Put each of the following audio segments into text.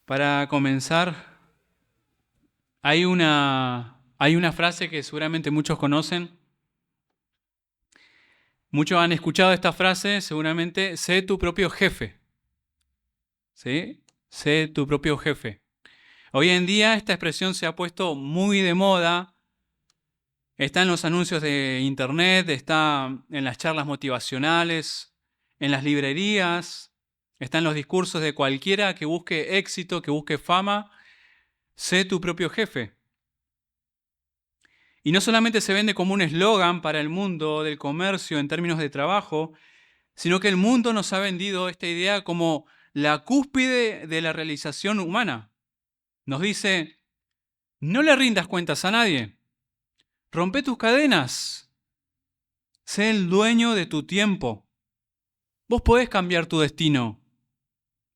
Para comenzar, hay una frase que seguramente muchos conocen. Muchos han escuchado esta frase, seguramente, sé tu propio jefe. ¿Sí? Sé tu propio jefe. Hoy en día esta expresión se ha puesto muy de moda. Está en los anuncios de internet, está en las charlas motivacionales, en las librerías, está en los discursos de cualquiera que busque éxito, que busque fama. Sé tu propio jefe. Y no solamente se vende como un eslogan para el mundo del comercio en términos de trabajo, sino que el mundo nos ha vendido esta idea como la cúspide de la realización humana. Nos dice, no le rindas cuentas a nadie, rompe tus cadenas, sé el dueño de tu tiempo. Vos podés cambiar tu destino,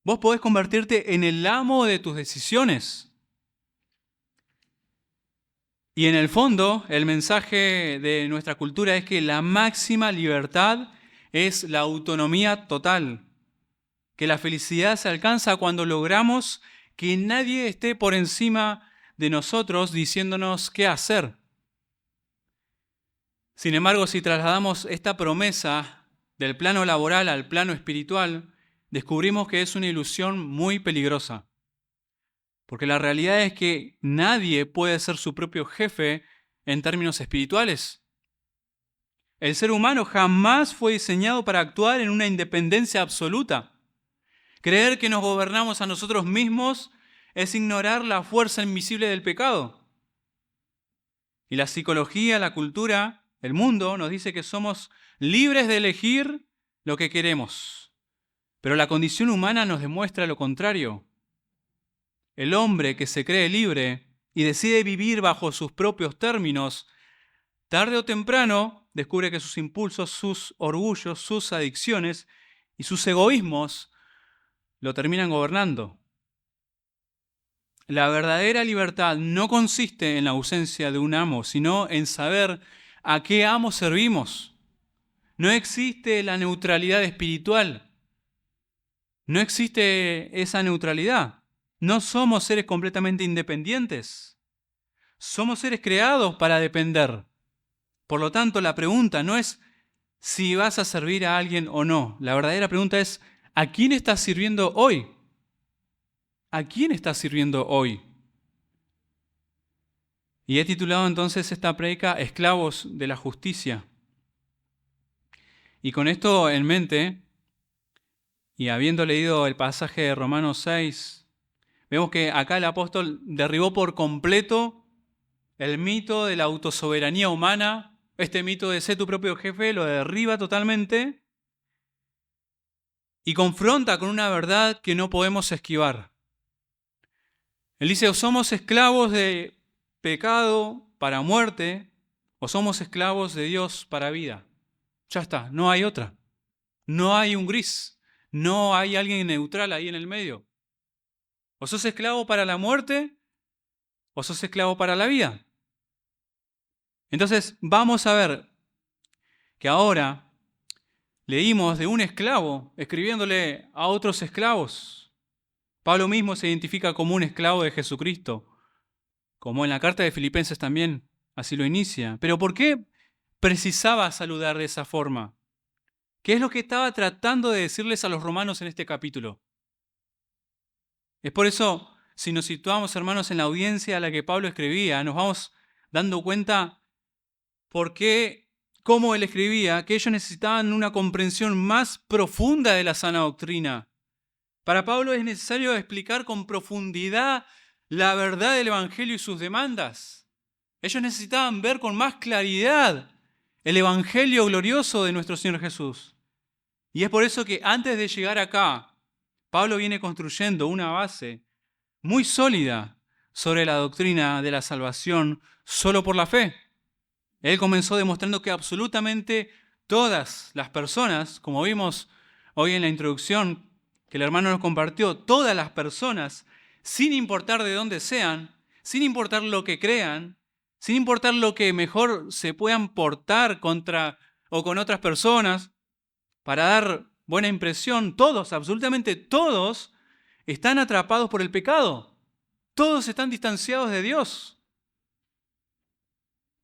vos podés convertirte en el amo de tus decisiones. Y en el fondo, el mensaje de nuestra cultura es que la máxima libertad es la autonomía total, que la felicidad se alcanza cuando logramos que nadie esté por encima de nosotros diciéndonos qué hacer. Sin embargo, si trasladamos esta promesa del plano laboral al plano espiritual, descubrimos que es una ilusión muy peligrosa. Porque la realidad es que nadie puede ser su propio jefe en términos espirituales. El ser humano jamás fue diseñado para actuar en una independencia absoluta. Creer que nos gobernamos a nosotros mismos es ignorar la fuerza invisible del pecado. Y la psicología, la cultura, el mundo nos dice que somos libres de elegir lo que queremos. Pero la condición humana nos demuestra lo contrario. El hombre que se cree libre y decide vivir bajo sus propios términos, tarde o temprano descubre que sus impulsos, sus orgullos, sus adicciones y sus egoísmos lo terminan gobernando. La verdadera libertad no consiste en la ausencia de un amo, sino en saber a qué amo servimos. No existe la neutralidad espiritual. No existe esa neutralidad. No somos seres completamente independientes. Somos seres creados para depender. Por lo tanto, la pregunta no es si vas a servir a alguien o no. La verdadera pregunta es, ¿a quién estás sirviendo hoy? ¿A quién estás sirviendo hoy? Y he titulado entonces esta prédica Esclavos de la Justicia. Y con esto en mente, y habiendo leído el pasaje de Romanos 6, vemos que acá el apóstol derribó por completo el mito de la autosoberanía humana. Este mito de ser tu propio jefe lo derriba totalmente y confronta con una verdad que no podemos esquivar. Él dice, o somos esclavos de pecado para muerte, o somos esclavos de Dios para vida. Ya está, no hay otra. No hay un gris. No hay alguien neutral ahí en el medio. O sos esclavo para la muerte, o sos esclavo para la vida. Entonces, vamos a ver que ahora leímos de un esclavo escribiéndole a otros esclavos. Pablo mismo se identifica como un esclavo de Jesucristo, como en la carta de Filipenses también así lo inicia. Pero ¿por qué precisaba saludar de esa forma? ¿Qué es lo que estaba tratando de decirles a los romanos en este capítulo? Es por eso, si nos situamos, hermanos, en la audiencia a la que Pablo escribía, nos vamos dando cuenta por qué, cómo él escribía, que ellos necesitaban una comprensión más profunda de la sana doctrina. Para Pablo es necesario explicar con profundidad la verdad del Evangelio y sus demandas. Ellos necesitaban ver con más claridad el Evangelio glorioso de nuestro Señor Jesús. Y es por eso que antes de llegar acá, Pablo viene construyendo una base muy sólida sobre la doctrina de la salvación solo por la fe. Él comenzó demostrando que absolutamente todas las personas, como vimos hoy en la introducción que el hermano nos compartió, todas las personas, sin importar de dónde sean, sin importar lo que crean, sin importar lo que mejor se puedan portar contra o con otras personas, para dar buena impresión, todos, absolutamente todos, están atrapados por el pecado. Todos están distanciados de Dios.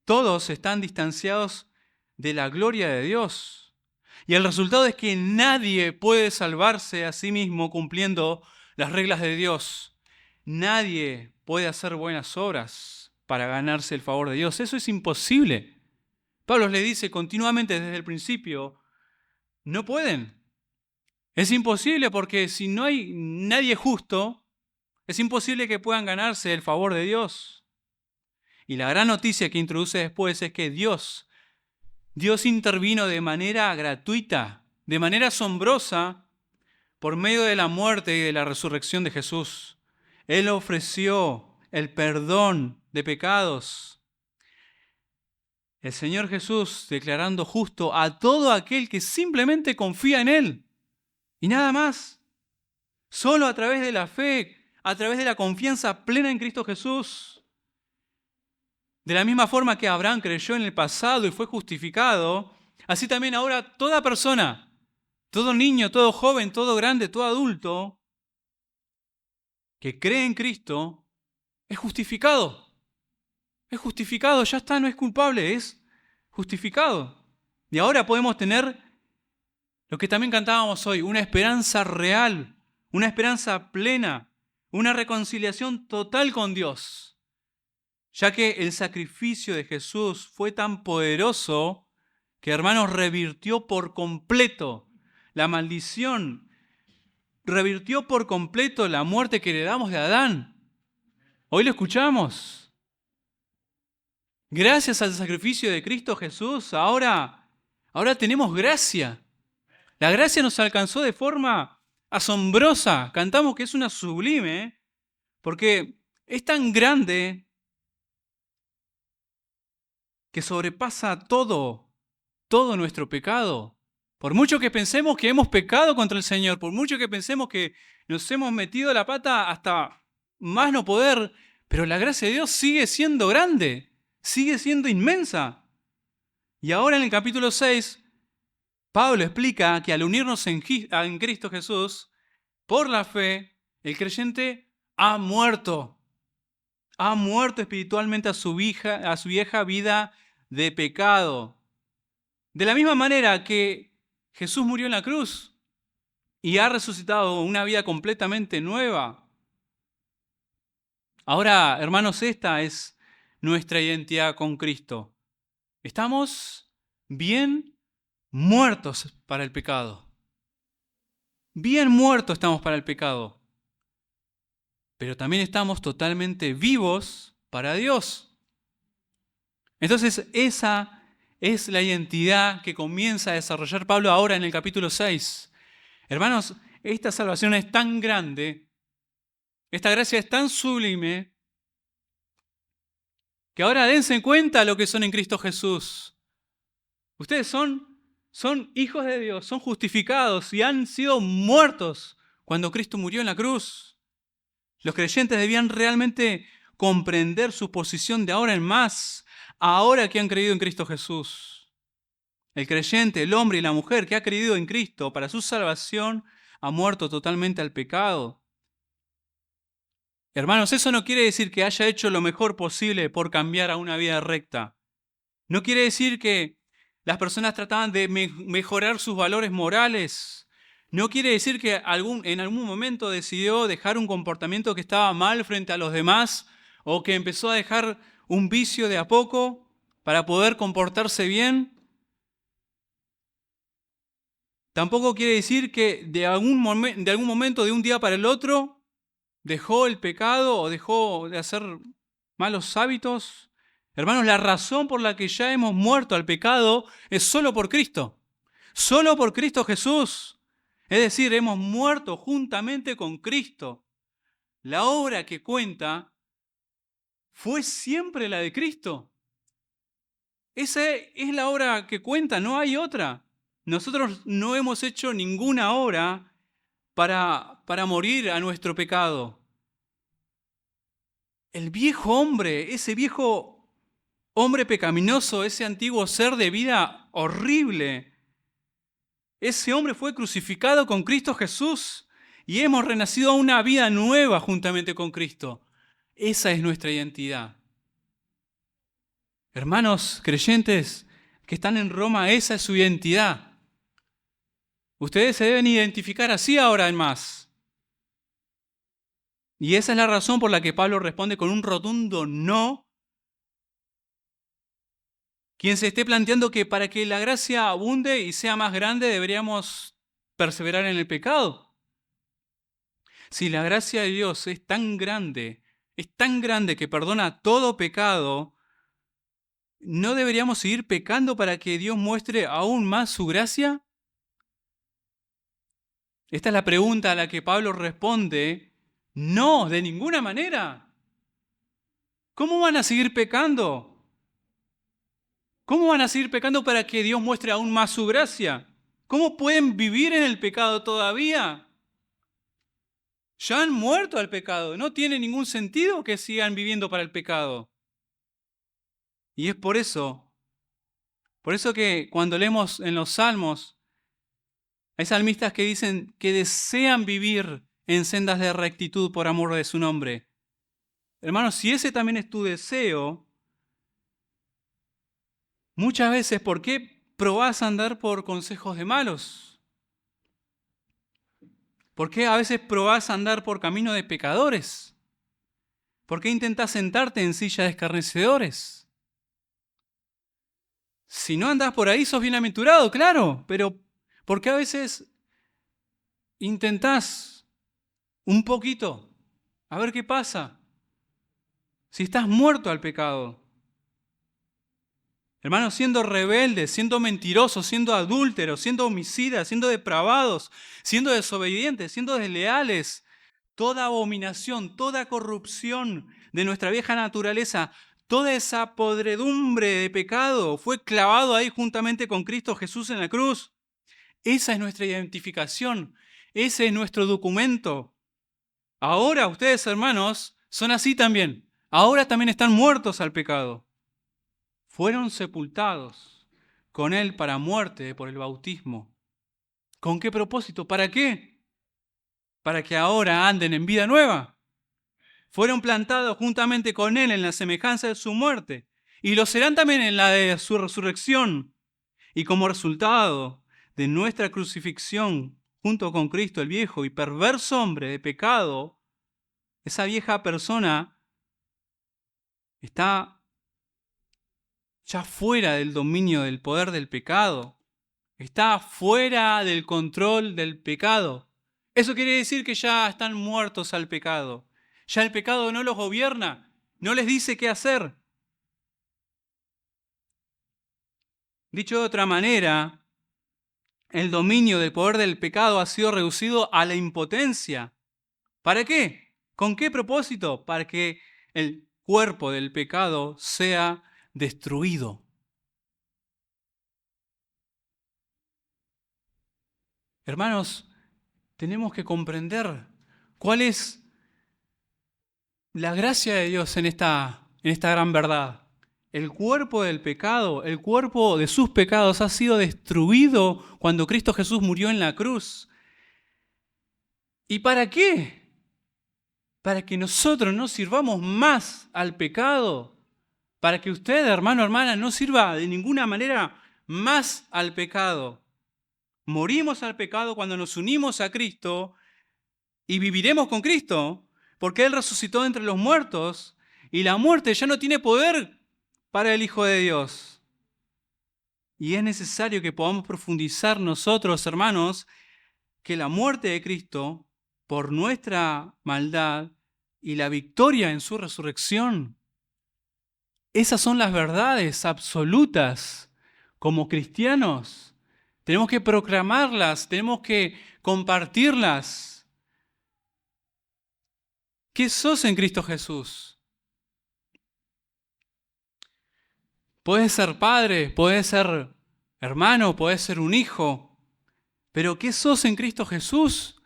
Todos están distanciados de la gloria de Dios. Y el resultado es que nadie puede salvarse a sí mismo cumpliendo las reglas de Dios. Nadie puede hacer buenas obras para ganarse el favor de Dios. Eso es imposible. Pablo le dice continuamente desde el principio, no pueden. Es imposible porque si no hay nadie justo, es imposible que puedan ganarse el favor de Dios. Y la gran noticia que introduce después es que Dios intervino de manera gratuita, de manera asombrosa, por medio de la muerte y de la resurrección de Jesús. Él ofreció el perdón de pecados. El Señor Jesús declarando justo a todo aquel que simplemente confía en Él. Y nada más. Solo a través de la fe, a través de la confianza plena en Cristo Jesús. De la misma forma que Abraham creyó en el pasado y fue justificado, así también ahora toda persona, todo niño, todo joven, todo grande, todo adulto, que cree en Cristo, es justificado. Es justificado, ya está, no es culpable, es justificado. Y ahora podemos tener lo que también cantábamos hoy, una esperanza real, una esperanza plena, una reconciliación total con Dios. Ya que el sacrificio de Jesús fue tan poderoso que, hermanos, revirtió por completo la maldición, revirtió por completo la muerte que heredamos de Adán. Hoy lo escuchamos. Gracias al sacrificio de Cristo Jesús, ahora tenemos gracia. La gracia nos alcanzó de forma asombrosa. Cantamos que es una sublime, porque es tan grande que sobrepasa todo nuestro pecado. Por mucho que pensemos que hemos pecado contra el Señor, por mucho que pensemos que nos hemos metido la pata hasta más no poder, pero la gracia de Dios sigue siendo grande, sigue siendo inmensa. Y ahora en el capítulo 6, Pablo explica que al unirnos en Cristo Jesús, por la fe, el creyente ha muerto espiritualmente a su vieja vida de pecado. De la misma manera que Jesús murió en la cruz y ha resucitado una vida completamente nueva. Ahora, hermanos, esta es nuestra identidad con Cristo. Estamos bien muertos para el pecado. Bien muertos estamos para el pecado. Pero también estamos totalmente vivos para Dios. Entonces, esa es la identidad que comienza a desarrollar Pablo ahora en el capítulo 6. Hermanos, esta salvación es tan grande, esta gracia es tan sublime, que ahora dense cuenta lo que son en Cristo Jesús. Ustedes son hijos de Dios, son justificados y han sido muertos cuando Cristo murió en la cruz. Los creyentes debían realmente comprender su posición de ahora en más, ahora que han creído en Cristo Jesús. El creyente, el hombre y la mujer que ha creído en Cristo para su salvación, ha muerto totalmente al pecado. Hermanos, eso no quiere decir que haya hecho lo mejor posible por cambiar a una vida recta. No quiere decir que las personas trataban de mejorar sus valores morales. No quiere decir que en algún momento decidió dejar un comportamiento que estaba mal frente a los demás o que empezó a dejar un vicio de a poco para poder comportarse bien. Tampoco quiere decir que de algún momento, de un día para el otro, dejó el pecado o dejó de hacer malos hábitos. Hermanos, la razón por la que ya hemos muerto al pecado es solo por Cristo. Solo por Cristo Jesús. Es decir, hemos muerto juntamente con Cristo. La obra que cuenta fue siempre la de Cristo. Esa es la obra que cuenta, no hay otra. Nosotros no hemos hecho ninguna obra para morir a nuestro pecado. El viejo hombre, ese viejo hombre pecaminoso, ese antiguo ser de vida horrible, ese hombre fue crucificado con Cristo Jesús y hemos renacido a una vida nueva juntamente con Cristo. Esa es nuestra identidad. Hermanos creyentes que están en Roma, esa es su identidad. Ustedes se deben identificar así ahora en más. Y esa es la razón por la que Pablo responde con un rotundo no. Quien se esté planteando que para que la gracia abunde y sea más grande deberíamos perseverar en el pecado. Si la gracia de Dios es tan grande que perdona todo pecado, ¿no deberíamos seguir pecando para que Dios muestre aún más su gracia? Esta es la pregunta a la que Pablo responde: no, de ninguna manera. ¿Cómo van a seguir pecando? ¿Cómo van a seguir pecando para que Dios muestre aún más su gracia? ¿Cómo pueden vivir en el pecado todavía? Ya han muerto al pecado. No tiene ningún sentido que sigan viviendo para el pecado. Y es por eso que cuando leemos en los Salmos, hay salmistas que dicen que desean vivir en sendas de rectitud por amor de su nombre. Hermanos, si ese también es tu deseo, muchas veces, ¿por qué probás a andar por consejos de malos? ¿Por qué a veces probás a andar por camino de pecadores? ¿Por qué intentás sentarte en silla de escarnecedores? Si no andás por ahí, sos bienaventurado, claro, pero ¿por qué a veces intentás un poquito a ver qué pasa? Si estás muerto al pecado. Hermanos, siendo rebeldes, siendo mentirosos, siendo adúlteros, siendo homicidas, siendo depravados, siendo desobedientes, siendo desleales, toda abominación, toda corrupción de nuestra vieja naturaleza, toda esa podredumbre de pecado fue clavado ahí juntamente con Cristo Jesús en la cruz. Esa es nuestra identificación, ese es nuestro documento. Ahora ustedes, hermanos, son así también. Ahora también están muertos al pecado. Fueron sepultados con Él para muerte por el bautismo. ¿Con qué propósito? ¿Para qué? Para que ahora anden en vida nueva. Fueron plantados juntamente con Él en la semejanza de su muerte, y lo serán también en la de su resurrección. Y como resultado de nuestra crucifixión junto con Cristo, el viejo y perverso hombre de pecado, esa vieja persona está ya fuera del dominio del poder del pecado. Está fuera del control del pecado. Eso quiere decir que ya están muertos al pecado. Ya el pecado no los gobierna, no les dice qué hacer. Dicho de otra manera, el dominio del poder del pecado ha sido reducido a la impotencia. ¿Para qué? ¿Con qué propósito? Para que el cuerpo del pecado sea destruido. Hermanos, tenemos que comprender cuál es la gracia de Dios en esta gran verdad. El cuerpo del pecado, el cuerpo de sus pecados ha sido destruido cuando Cristo Jesús murió en la cruz. ¿Y para qué? Para que nosotros no sirvamos más al pecado. Para que usted, hermano, hermana, no sirva de ninguna manera más al pecado. Morimos al pecado cuando nos unimos a Cristo y viviremos con Cristo, porque Él resucitó entre los muertos y la muerte ya no tiene poder para el Hijo de Dios. Y es necesario que podamos profundizar nosotros, hermanos, que la muerte de Cristo por nuestra maldad y la victoria en su resurrección, esas son las verdades absolutas. Como cristianos, tenemos que proclamarlas, tenemos que compartirlas. ¿Qué sos en Cristo Jesús? Puedes ser padre, puedes ser hermano, puedes ser un hijo, pero ¿qué sos en Cristo Jesús?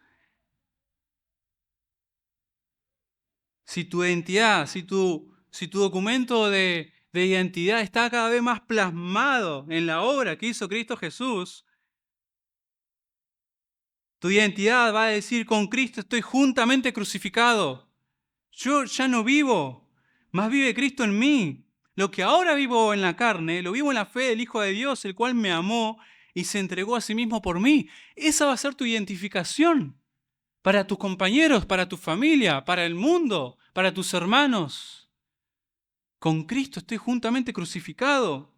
Si tu identidad, si tu documento de identidad está cada vez más plasmado en la obra que hizo Cristo Jesús, Tu identidad va a decir, con Cristo estoy juntamente crucificado. Yo ya no vivo, más vive Cristo en mí. Lo que ahora vivo en la carne, lo vivo en la fe del Hijo de Dios, el cual me amó y se entregó a sí mismo por mí. Esa va a ser tu identificación para tus compañeros, para tu familia, para el mundo, para tus hermanos. Con Cristo estoy juntamente crucificado.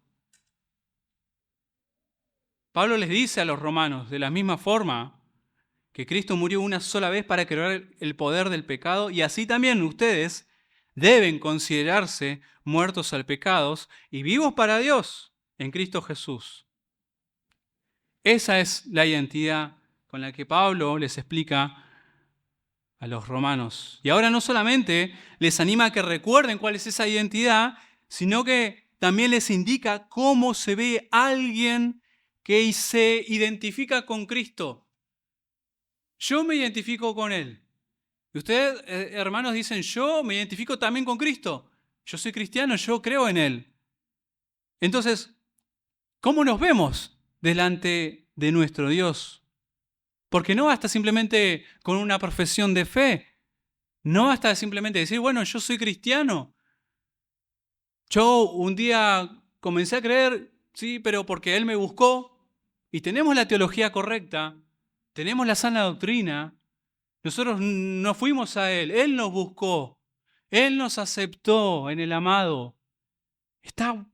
Pablo les dice a los romanos, de la misma forma, que Cristo murió una sola vez para quebrar el poder del pecado, y así también ustedes deben considerarse muertos al pecado y vivos para Dios en Cristo Jesús. Esa es la identidad con la que Pablo les explica a los romanos. Y ahora no solamente les anima a que recuerden cuál es esa identidad, sino que también les indica cómo se ve alguien que se identifica con Cristo. Yo me identifico con Él. Y ustedes, hermanos, dicen, yo me identifico también con Cristo. Yo soy cristiano, yo creo en Él. Entonces, ¿cómo nos vemos delante de nuestro Dios? Porque no basta simplemente con una profesión de fe. No basta simplemente decir, bueno, yo soy cristiano. Yo un día comencé a creer, sí, pero porque Él me buscó. Y tenemos la teología correcta, tenemos la sana doctrina. Nosotros no fuimos a Él nos buscó, Él nos aceptó en el amado. Está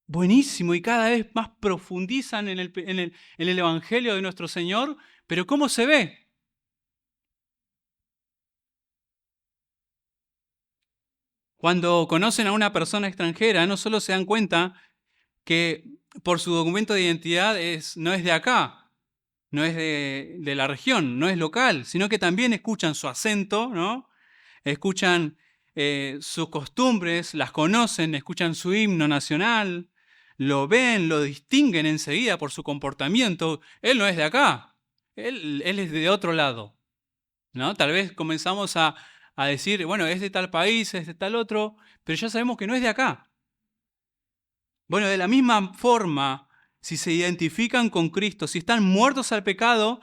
buenísimo y cada vez más profundizan en el Evangelio de nuestro Señor, pero ¿cómo se ve? Cuando conocen a una persona extranjera, no solo se dan cuenta que por su documento de identidad no es de acá, no es de la región, no es local, sino que también escuchan su acento, ¿no? Escuchan sus costumbres, las conocen, escuchan su himno nacional, lo ven, lo distinguen enseguida por su comportamiento. Él no es de acá, él es de otro lado, ¿no? Tal vez comenzamos a decir, bueno, es de tal país, es de tal otro, pero ya sabemos que no es de acá. Bueno, de la misma forma, si se identifican con Cristo, si están muertos al pecado,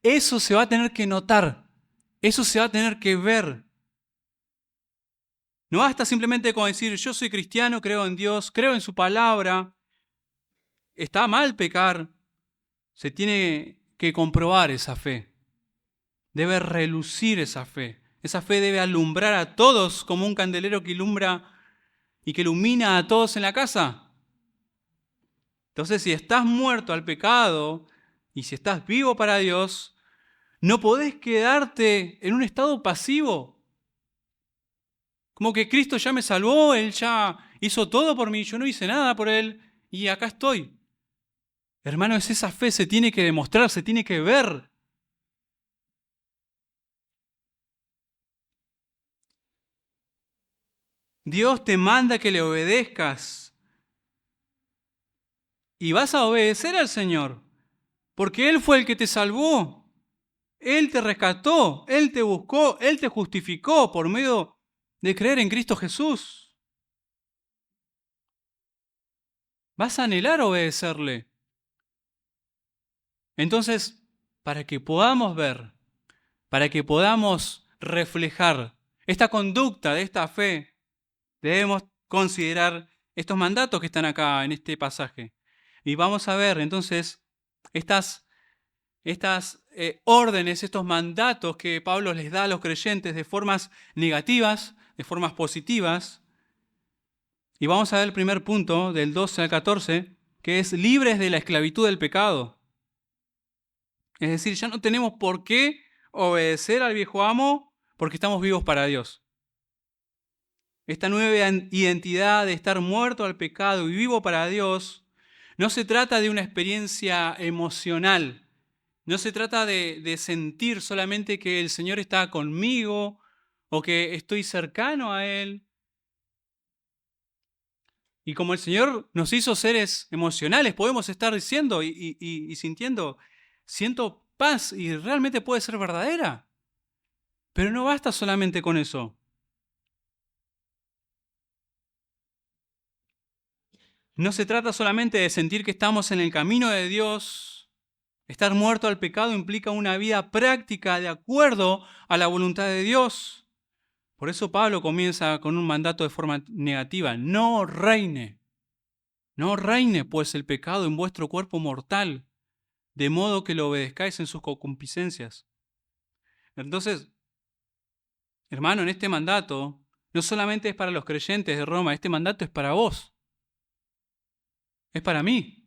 eso se va a tener que notar, eso se va a tener que ver. No basta simplemente con decir, yo soy cristiano, creo en Dios, creo en su palabra. Está mal pecar. Se tiene que comprobar esa fe. Debe relucir esa fe. Esa fe debe alumbrar a todos como un candelero que ilumbra y que ilumina a todos en la casa. Entonces, si estás muerto al pecado y si estás vivo para Dios, no podés quedarte en un estado pasivo. Como que Cristo ya me salvó, Él ya hizo todo por mí, yo no hice nada por Él y acá estoy. Hermano, esa fe se tiene que demostrar, se tiene que ver. Dios te manda que le obedezcas y vas a obedecer al Señor, porque Él fue el que te salvó, Él te rescató, Él te buscó, Él te justificó por medio de creer en Cristo Jesús. Vas a anhelar obedecerle. Entonces, para que podamos ver, para que podamos reflejar esta conducta de esta fe, debemos considerar estos mandatos que están acá en este pasaje. Y vamos a ver entonces estas órdenes, estos mandatos que Pablo les da a los creyentes de formas negativas, de formas positivas. Y vamos a ver el primer punto, del 12 al 14, que es libres de la esclavitud del pecado. Es decir, ya no tenemos por qué obedecer al viejo amo porque estamos vivos para Dios. Esta nueva identidad de estar muerto al pecado y vivo para Dios no se trata de una experiencia emocional. No se trata de sentir solamente que el Señor está conmigo o que estoy cercano a Él. Y como el Señor nos hizo seres emocionales, podemos estar diciendo y sintiendo, siento paz y realmente puede ser verdadera. Pero no basta solamente con eso. No se trata solamente de sentir que estamos en el camino de Dios Estar muerto al pecado implica una vida práctica de acuerdo a la voluntad de Dios. Por eso Pablo comienza con un mandato de forma negativa. No reine. No reine pues el pecado en vuestro cuerpo mortal, de modo que lo obedezcáis en sus concupiscencias. Entonces, hermano, en este mandato, no solamente es para los creyentes de Roma, este mandato es para vos. Es para mí.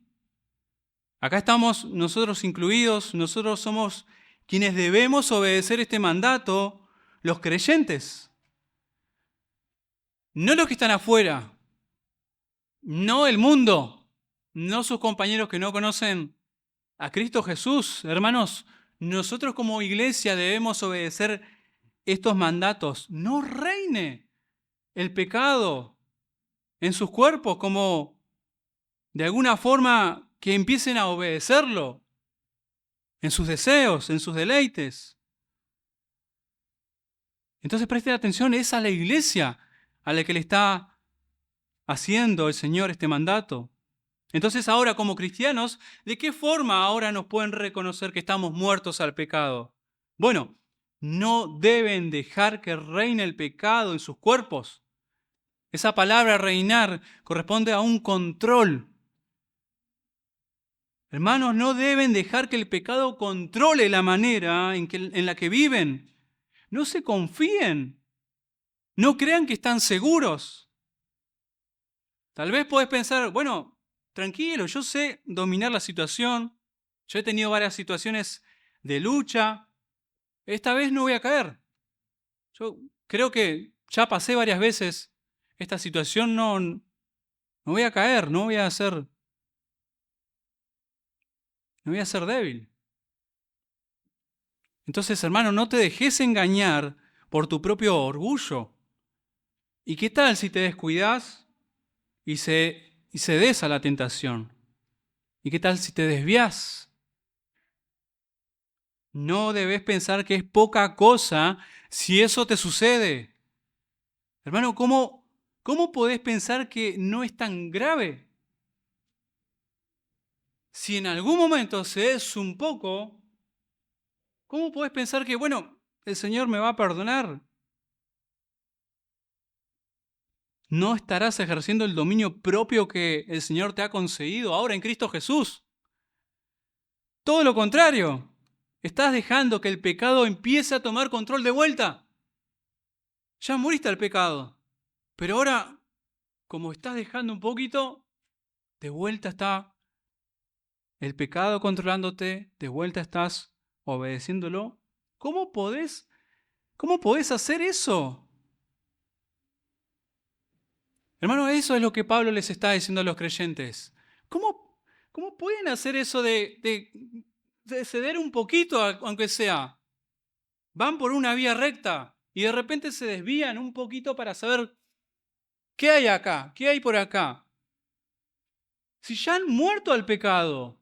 Acá estamos nosotros incluidos, nosotros somos quienes debemos obedecer este mandato, los creyentes. No los que están afuera, no el mundo, no sus compañeros que no conocen a Cristo Jesús. Hermanos, nosotros como iglesia debemos obedecer estos mandatos. No reine el pecado en sus cuerpos, como de alguna forma que empiecen a obedecerlo en sus deseos, en sus deleites. Entonces presten atención, es a la iglesia a la que le está haciendo el Señor este mandato. Entonces ahora como cristianos, ¿de qué forma ahora nos pueden reconocer que estamos muertos al pecado? Bueno, no deben dejar que reine el pecado en sus cuerpos. Esa palabra reinar corresponde a un control. Hermanos, no deben dejar que el pecado controle la manera en la que viven. No se confíen. No crean que están seguros. Tal vez podés pensar, bueno, tranquilo, yo sé dominar la situación. Yo he tenido varias situaciones de lucha. Esta vez no voy a caer. Yo creo que ya pasé varias veces esta situación, no voy a caer, no voy a ser débil. Entonces, hermano, no te dejes engañar por tu propio orgullo. ¿Y qué tal si te descuidas y cedes a la tentación? ¿Y qué tal si te desvías? No debes pensar que es poca cosa si eso te sucede. Hermano, ¿cómo podés pensar que no es tan grave? Si en algún momento cedes un poco, ¿cómo podés pensar que, bueno, el Señor me va a perdonar? No estarás ejerciendo el dominio propio que el Señor te ha concedido ahora en Cristo Jesús. Todo lo contrario, estás dejando que el pecado empiece a tomar control de vuelta. Ya moriste al pecado, pero ahora, como estás dejando un poquito, de vuelta está el pecado controlándote, de vuelta estás obedeciéndolo. ¿Cómo podés hacer eso? Hermano, eso es lo que Pablo les está diciendo a los creyentes. ¿Cómo pueden hacer eso de ceder un poquito, aunque sea? Van por una vía recta y de repente se desvían un poquito para saber qué hay acá, qué hay por acá. Si ya han muerto al pecado,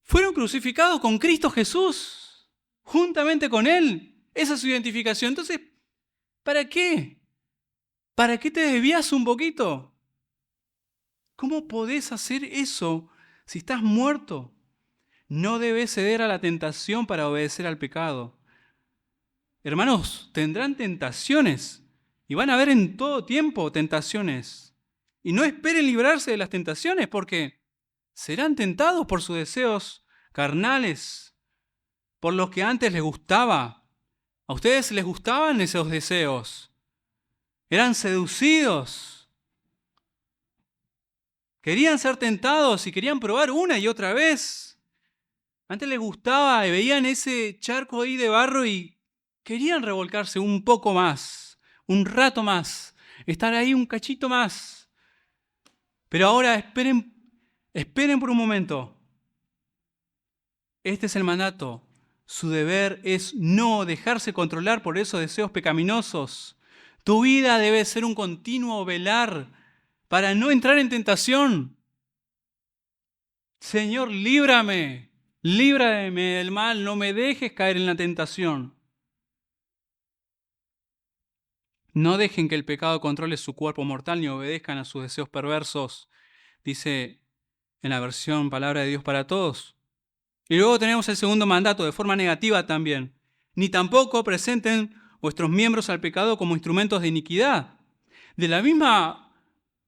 fueron crucificados con Cristo Jesús, juntamente con Él. Esa es su identificación. Entonces, ¿para qué? ¿Para qué te desvías un poquito? ¿Cómo podés hacer eso si estás muerto? No debes ceder a la tentación para obedecer al pecado. Hermanos, tendrán tentaciones y van a haber en todo tiempo tentaciones. Y no esperen librarse de las tentaciones porque serán tentados por sus deseos carnales, por lo que antes les gustaba. ¿A ustedes les gustaban esos deseos? Eran seducidos. Querían ser tentados y querían probar una y otra vez. Antes les gustaba y veían ese charco ahí de barro y querían revolcarse un poco más, un rato más, estar ahí un cachito más. Pero ahora esperen por un momento. Este es el mandato. Su deber es no dejarse controlar por esos deseos pecaminosos. Tu vida debe ser un continuo velar para no entrar en tentación. Señor, líbrame del mal, no me dejes caer en la tentación. No dejen que el pecado controle su cuerpo mortal ni obedezcan a sus deseos perversos. Dice en la versión Palabra de Dios para Todos. Y luego tenemos el segundo mandato, de forma negativa también. Ni tampoco presenten vuestros miembros al pecado como instrumentos de iniquidad. De la misma,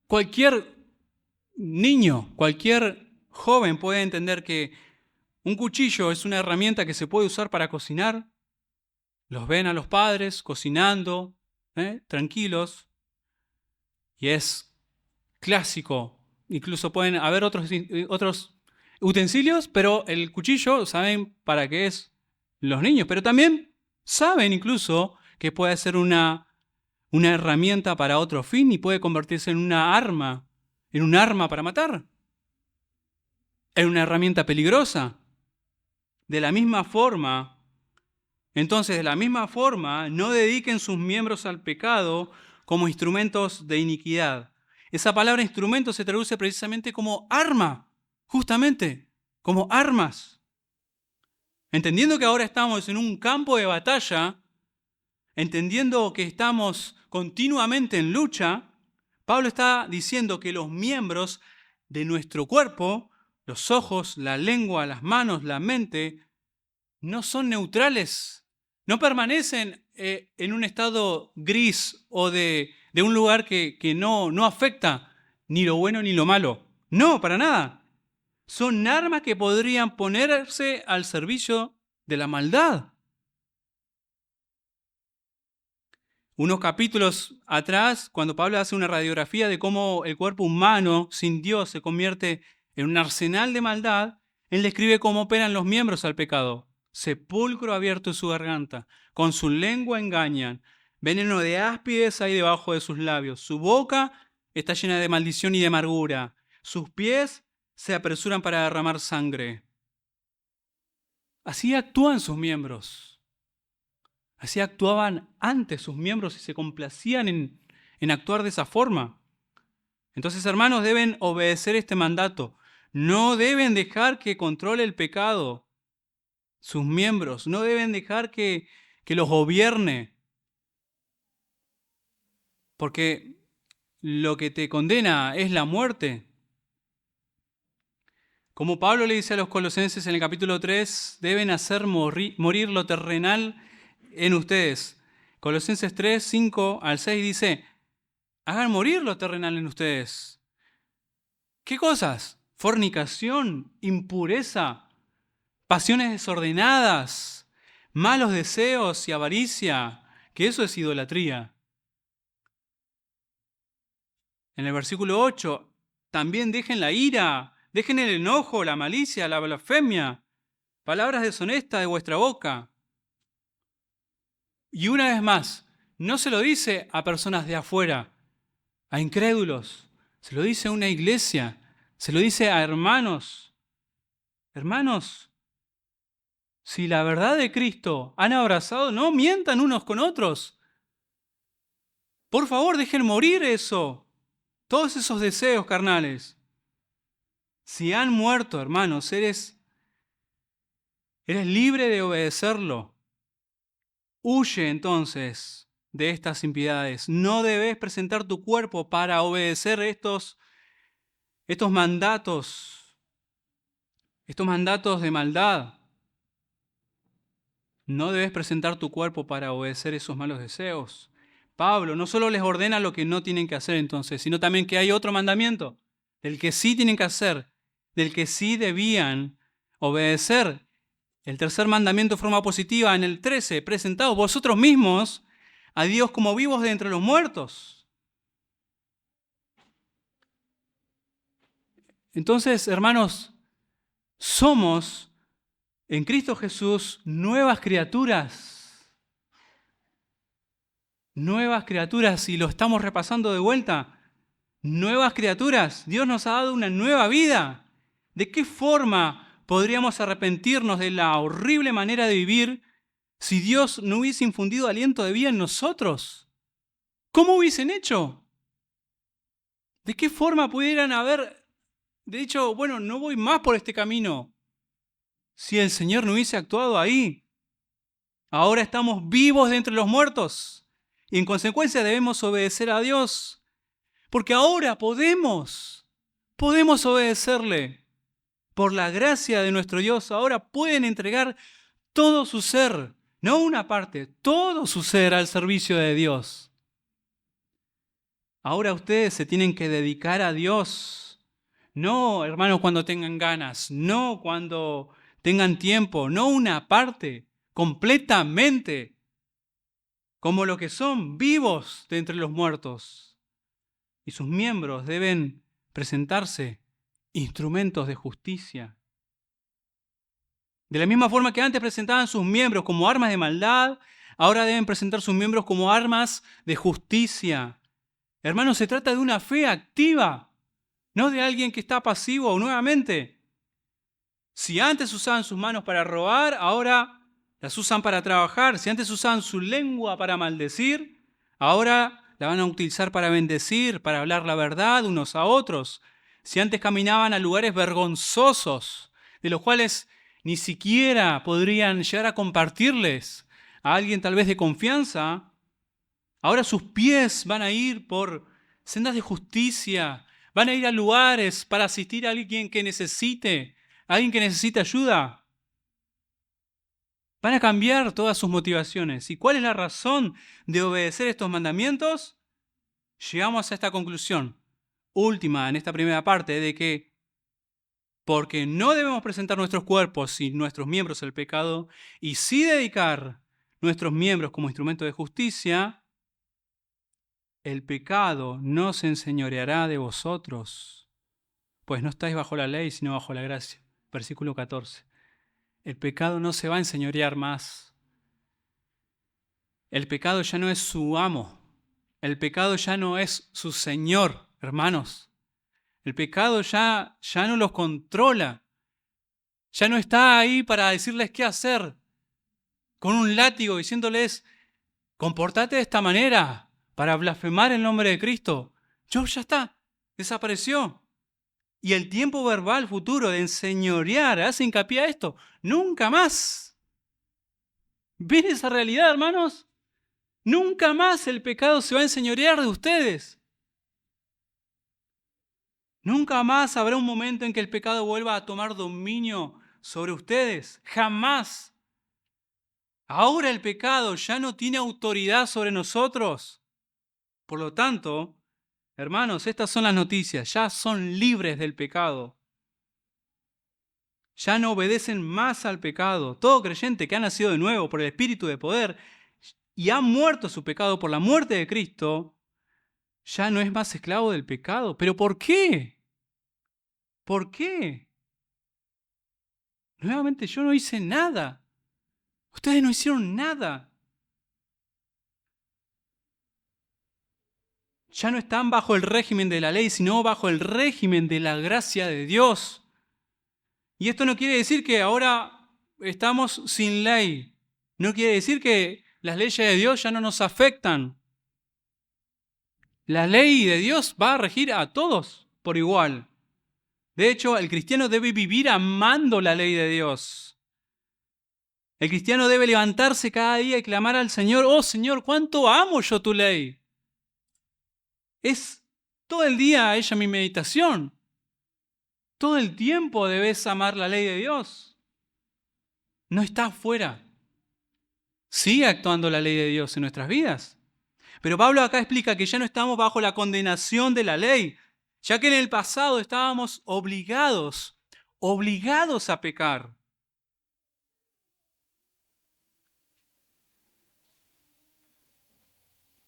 cualquier niño, cualquier joven puede entender que un cuchillo es una herramienta que se puede usar para cocinar. Los ven a los padres cocinando, tranquilos, y es clásico. Incluso pueden haber otros utensilios, pero el cuchillo saben para qué es los niños. Pero también saben incluso que puede ser una herramienta para otro fin y puede convertirse en un arma para matar, en una herramienta peligrosa. De la misma forma, no dediquen sus miembros al pecado como instrumentos de iniquidad. Esa palabra instrumento se traduce precisamente como arma, justamente, como armas. Entendiendo que ahora estamos en un campo de batalla, entendiendo que estamos continuamente en lucha, Pablo está diciendo que los miembros de nuestro cuerpo, los ojos, la lengua, las manos, la mente, no son neutrales, no permanecen en un estado gris o de un lugar que no afecta ni lo bueno ni lo malo. No, para nada. Son armas que podrían ponerse al servicio de la maldad. Unos capítulos atrás, cuando Pablo hace una radiografía de cómo el cuerpo humano sin Dios se convierte en un arsenal de maldad, él describe cómo operan los miembros al pecado. Sepulcro abierto en su garganta, con su lengua engañan, veneno de áspides hay debajo de sus labios, su boca está llena de maldición y de amargura, sus pies se apresuran para derramar sangre. Así actúan sus miembros. Así actuaban antes sus miembros y se complacían en actuar de esa forma. Entonces, hermanos, deben obedecer este mandato. No deben dejar que controle el pecado sus miembros. No deben dejar que los gobierne. Porque lo que te condena es la muerte. Como Pablo le dice a los colosenses en el capítulo 3, deben hacer morir lo terrenal en ustedes. Colosenses 3, 5 al 6 dice, hagan morir lo terrenal en ustedes. ¿Qué cosas? Fornicación, impureza, pasiones desordenadas, malos deseos y avaricia, que eso es idolatría. En el versículo 8, también dejen la ira, dejen el enojo, la malicia, la blasfemia, palabras deshonestas de vuestra boca. Y una vez más, no se lo dice a personas de afuera, a incrédulos, se lo dice a una iglesia, se lo dice a hermanos. Hermanos, si la verdad de Cristo han abrazado, no mientan unos con otros. Por favor, dejen morir eso, todos esos deseos carnales. Si han muerto, hermanos, eres libre de obedecerlo. Huye entonces de estas impiedades. No debes presentar tu cuerpo para obedecer estos mandatos de maldad. No debes presentar tu cuerpo para obedecer esos malos deseos. Pablo no solo les ordena lo que no tienen que hacer entonces, sino también que hay otro mandamiento, del que sí tienen que hacer, del que sí debían obedecer. El tercer mandamiento de forma positiva en el 13, presentaos vosotros mismos a Dios como vivos de entre los muertos. Entonces, hermanos, somos en Cristo Jesús nuevas criaturas. Nuevas criaturas, y lo estamos repasando de vuelta. Nuevas criaturas. Dios nos ha dado una nueva vida. ¿De qué forma podríamos arrepentirnos de la horrible manera de vivir si Dios no hubiese infundido aliento de vida en nosotros? ¿Cómo hubiesen hecho? ¿De qué forma pudieran haber dicho, bueno, no voy más por este camino? Si el Señor no hubiese actuado ahí. Ahora estamos vivos de entre los muertos y en consecuencia debemos obedecer a Dios. Porque ahora podemos obedecerle. por la gracia de nuestro Dios, ahora pueden entregar todo su ser, no una parte, todo su ser al servicio de Dios. Ahora ustedes se tienen que dedicar a Dios. No, hermanos, cuando tengan ganas, no cuando tengan tiempo, no una parte, completamente, como lo que son vivos de entre los muertos. Y sus miembros deben presentarse instrumentos de justicia. De la misma forma que antes presentaban sus miembros como armas de maldad, ahora deben presentar sus miembros como armas de justicia. Hermanos, se trata de una fe activa, no de alguien que está pasivo nuevamente. Si antes usaban sus manos para robar, ahora las usan para trabajar. Si antes usaban su lengua para maldecir, ahora la van a utilizar para bendecir, para hablar la verdad unos a otros. Si antes caminaban a lugares vergonzosos, de los cuales ni siquiera podrían llegar a compartirles a alguien tal vez de confianza, ahora sus pies van a ir por sendas de justicia, van a ir a lugares para asistir a alguien que necesite, a alguien que necesite ayuda. Van a cambiar todas sus motivaciones. ¿Y cuál es la razón de obedecer estos mandamientos? Llegamos a esta conclusión última en esta primera parte de que porque no debemos presentar nuestros cuerpos y nuestros miembros al pecado y sí dedicar nuestros miembros como instrumento de justicia, el pecado no se enseñoreará de vosotros, pues no estáis bajo la ley, sino bajo la gracia. Versículo 14. El pecado no se va a enseñorear más. El pecado ya no es su amo. El pecado ya no es su señor, hermanos. El pecado ya no los controla. Ya no está ahí para decirles qué hacer. Con un látigo diciéndoles, comportate de esta manera para blasfemar el nombre de Cristo. Ya está, desapareció. Y el tiempo verbal futuro de enseñorear hace hincapié a esto. Nunca más. ¿Ven esa realidad, hermanos? Nunca más el pecado se va a enseñorear de ustedes. Nunca más habrá un momento en que el pecado vuelva a tomar dominio sobre ustedes. Jamás. Ahora el pecado ya no tiene autoridad sobre nosotros. Por lo tanto, hermanos, estas son las noticias. Ya son libres del pecado. Ya no obedecen más al pecado. Todo creyente que ha nacido de nuevo por el Espíritu de poder y ha muerto su pecado por la muerte de Cristo, ya no es más esclavo del pecado. ¿Pero por qué? ¿Por qué? Nuevamente, yo no hice nada. Ustedes no hicieron nada. Ya no están bajo el régimen de la ley, sino bajo el régimen de la gracia de Dios. Y esto no quiere decir que ahora estamos sin ley. No quiere decir que las leyes de Dios ya no nos afectan. La ley de Dios va a regir a todos por igual. De hecho, el cristiano debe vivir amando la ley de Dios. El cristiano debe levantarse cada día y clamar al Señor, oh Señor, cuánto amo yo tu ley. Es todo el día ella mi meditación. Todo el tiempo debes amar la ley de Dios. No está afuera. Sigue actuando la ley de Dios en nuestras vidas. Pero Pablo acá explica que ya no estamos bajo la condenación de la ley, ya que en el pasado estábamos obligados a pecar.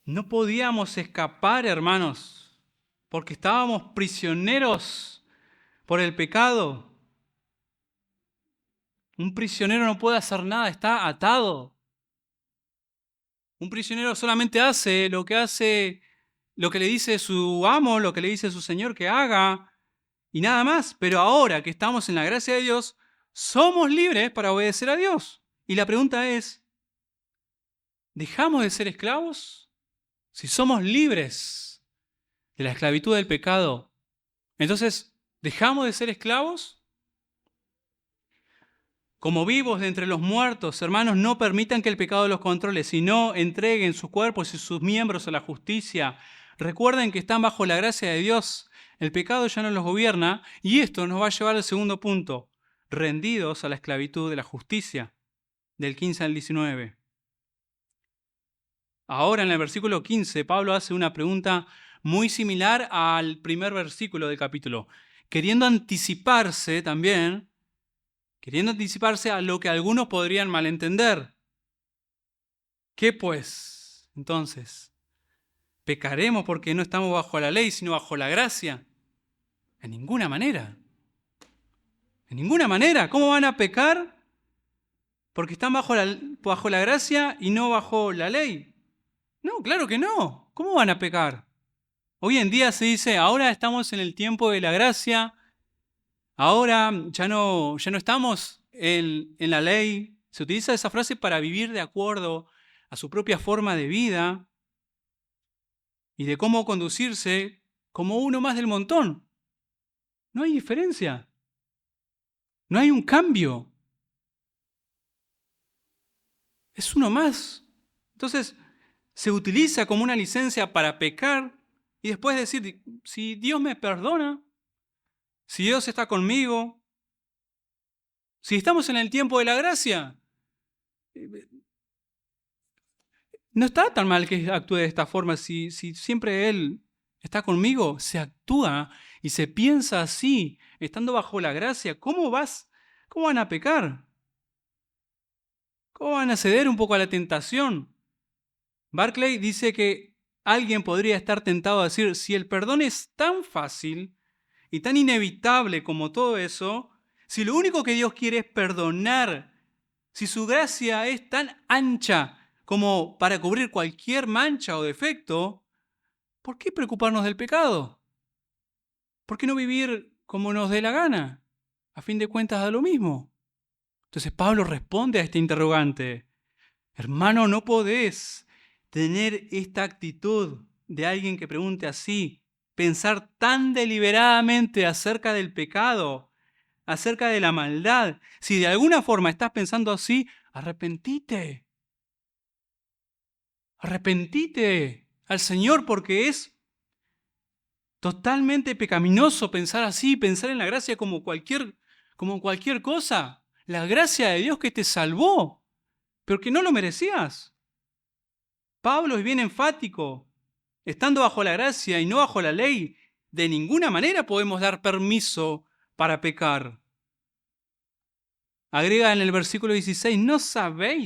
No podíamos escapar, hermanos, porque estábamos prisioneros por el pecado. Un prisionero no puede hacer nada, está atado. Un prisionero solamente hace lo que le dice su amo, lo que le dice su señor que haga y nada más. Pero ahora que estamos en la gracia de Dios, somos libres para obedecer a Dios. Y la pregunta es, ¿dejamos de ser esclavos? Si somos libres de la esclavitud del pecado, entonces, ¿dejamos de ser esclavos? Como vivos de entre los muertos, hermanos, no permitan que el pecado los controle, sino entreguen sus cuerpos y sus miembros a la justicia. Recuerden que están bajo la gracia de Dios. el pecado ya no los gobierna y esto nos va a llevar al segundo punto, rendidos a la esclavitud de la justicia, del 15 al 19. Ahora en el versículo 15, Pablo hace una pregunta muy similar al primer versículo del capítulo, queriendo anticiparse también, queriendo anticiparse a lo que algunos podrían malentender. ¿Qué pues? Entonces, ¿pecaremos porque no estamos bajo la ley, sino bajo la gracia? En ninguna manera. En ninguna manera. ¿Cómo van a pecar porque están bajo la gracia y no bajo la ley? No, claro que no. ¿Cómo van a pecar? Hoy en día se dice, ahora estamos en el tiempo de la gracia, ahora ya no estamos en la ley. Se utiliza esa frase para vivir de acuerdo a su propia forma de vida y de cómo conducirse como uno más del montón. No hay diferencia. No hay un cambio. Es uno más. Entonces, se utiliza como una licencia para pecar y después decir, si Dios me perdona, si Dios está conmigo, si estamos en el tiempo de la gracia, no está tan mal que actúe de esta forma. Si siempre Él está conmigo, se actúa y se piensa así, estando bajo la gracia. ¿Cómo van a pecar? ¿Cómo van a ceder un poco a la tentación? Barclay dice que alguien podría estar tentado a decir, si el perdón es tan fácil y tan inevitable como todo eso, si lo único que Dios quiere es perdonar, si su gracia es tan ancha como para cubrir cualquier mancha o defecto, ¿por qué preocuparnos del pecado? ¿Por qué no vivir como nos dé la gana? A fin de cuentas da lo mismo. Entonces Pablo responde a este interrogante. Hermano, no podés tener esta actitud de alguien que pregunte así, pensar tan deliberadamente acerca del pecado, acerca de la maldad. Si de alguna forma estás pensando así, arrepentite. Arrepentite al Señor porque es totalmente pecaminoso pensar así, pensar en la gracia como cualquier cosa. La gracia de Dios que te salvó, pero que no lo merecías. Pablo es bien enfático. Estando bajo la gracia y no bajo la ley, de ninguna manera podemos dar permiso para pecar. Agrega en el versículo 16, no saben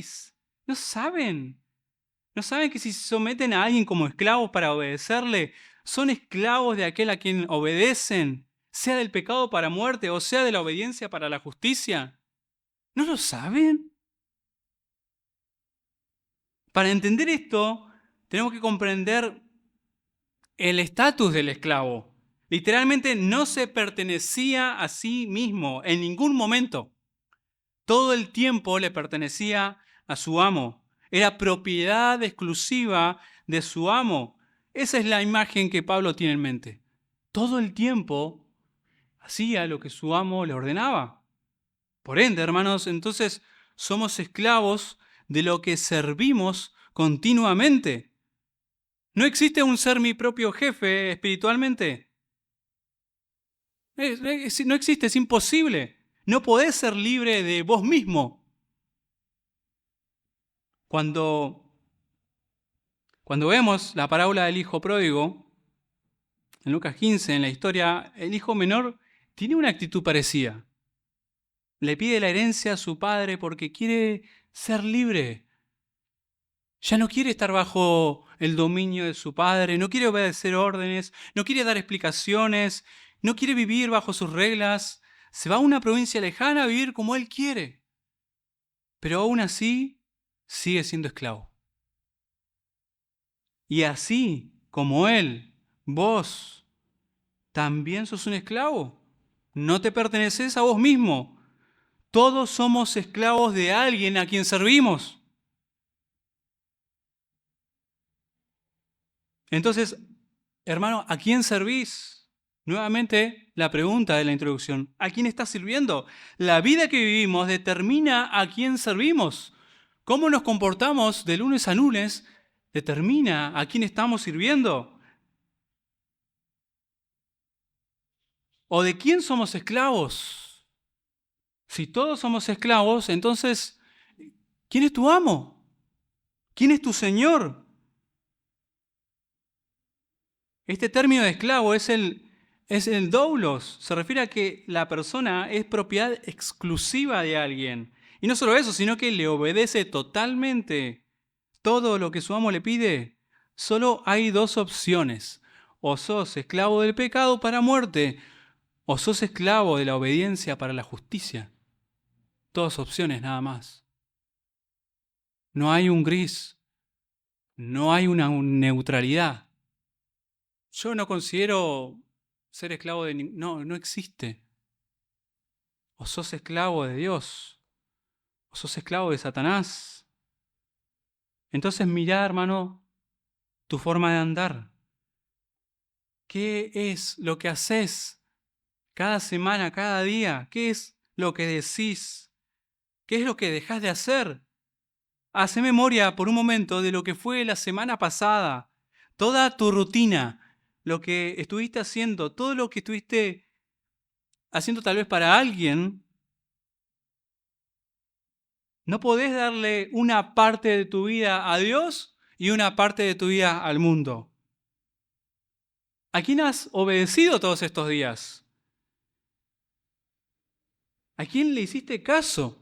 que si se someten a alguien como esclavos para obedecerle, son esclavos de aquel a quien obedecen, sea del pecado para muerte o sea de la obediencia para la justicia. ¿No lo saben? Para entender esto, tenemos que comprender el estatus del esclavo. Literalmente no se pertenecía a sí mismo en ningún momento. Todo el tiempo le pertenecía a su amo. Era propiedad exclusiva de su amo. Esa es la imagen que Pablo tiene en mente. Todo el tiempo hacía lo que su amo le ordenaba. Por ende, hermanos, entonces somos esclavos de lo que servimos continuamente. ¿No existe un ser mi propio jefe espiritualmente? No existe, es imposible. No podés ser libre de vos mismo. Cuando vemos la parábola del hijo pródigo, en Lucas 15, en la historia, el hijo menor tiene una actitud parecida. Le pide la herencia a su padre porque quiere ser libre. Ya no quiere estar bajo el dominio de su padre, no quiere obedecer órdenes, no quiere dar explicaciones, no quiere vivir bajo sus reglas. Se va a una provincia lejana a vivir como él quiere. Pero aún así sigue siendo esclavo. Y así como él, vos también sos un esclavo. No te perteneces a vos mismo. Todos somos esclavos de alguien a quien servimos. Entonces, hermano, ¿a quién servís? Nuevamente la pregunta de la introducción. ¿A quién estás sirviendo? La vida que vivimos determina a quién servimos. Cómo nos comportamos de lunes a lunes determina a quién estamos sirviendo. ¿O de quién somos esclavos? Si todos somos esclavos, entonces, ¿quién es tu amo? ¿Quién es tu señor? Este término de esclavo es el doulos. Se refiere a que la persona es propiedad exclusiva de alguien. Y no solo eso, sino que le obedece totalmente todo lo que su amo le pide. Solo hay dos opciones. O sos esclavo del pecado para muerte, o sos esclavo de la obediencia para la justicia. Dos opciones nada más. No hay un gris, no hay una neutralidad. Yo no considero ser esclavo de no, no existe. O sos esclavo de Dios, o sos esclavo de Satanás. Entonces mirá, hermano, tu forma de andar. ¿Qué es lo que haces cada semana, cada día? ¿Qué es lo que decís? ¿Qué es lo que dejás de hacer? Hacé memoria por un momento de lo que fue la semana pasada. Toda tu rutina, lo que estuviste haciendo, todo lo que estuviste haciendo tal vez para alguien. No podés darle una parte de tu vida a Dios y una parte de tu vida al mundo. ¿A quién has obedecido todos estos días? ¿A quién le hiciste caso?